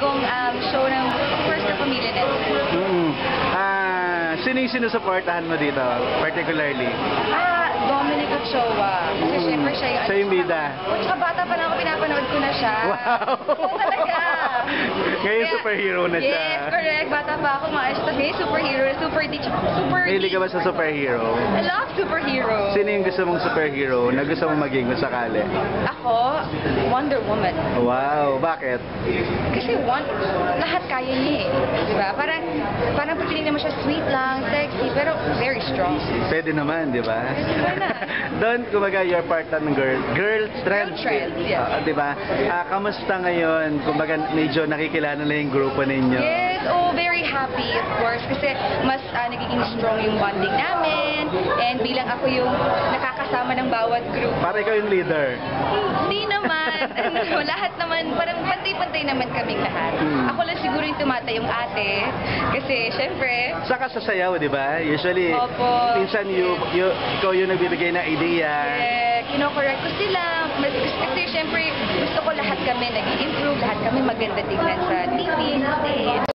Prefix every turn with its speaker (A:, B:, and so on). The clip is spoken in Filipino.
A: bagong show ng First na Pamilya Network.
B: Sino yung sinusuportahan mo dito, particularly?
A: Dominic Ochoa. Kasi syempre siya yung...
B: Siya yung bida.
A: Tsaka bata pa lang ako, pinapanood ko na siya.
B: Wow!
A: Oo, talaga.
B: Ngayon superhero na siya.
A: Yes, correct. Bata pa ako, maayos. Ngayon superhero, super
B: Mahilig ka ba sa superhero?
A: I love superhero.
B: Sino yung gusto mong superhero na gusto mong maging kung sakali?
A: Ako, Wonder Woman.
B: Wow! Bakit?
A: Kasi lahat kaya niya eh. Diba? Parang pagkinig naman siya sweet lang, sexy, pero very strong.
B: Pwede naman, di ba?
A: Why not?
B: Doon, kumbaga, you're part ng girl trend.
A: Girl trend, yes.
B: Di ba? Kamusta ngayon? Kumbaga, medyo nakikilala na yung grupo ninyo.
A: Yes, very happy, of course. Kasi mas nagiging strong yung bonding namin. And bilang ako yung nakakasama ng bawat group.
B: Para ikaw yung leader.
A: Hindi naman. Lahat naman, parang pantay-pantay naman kaming lahat. Ako lang siguro yung tumatayong ate. Kasi, syempre...
B: Saka sa sayaw, di ba? Usually,
A: Opo.
B: minsan ikaw yung nagbibigay ng idea.
A: Kino-correct ko sila. Kasi syempre, gusto ko lahat kami nag-improve, lahat kami maganda tingnan sa TV, sa stage.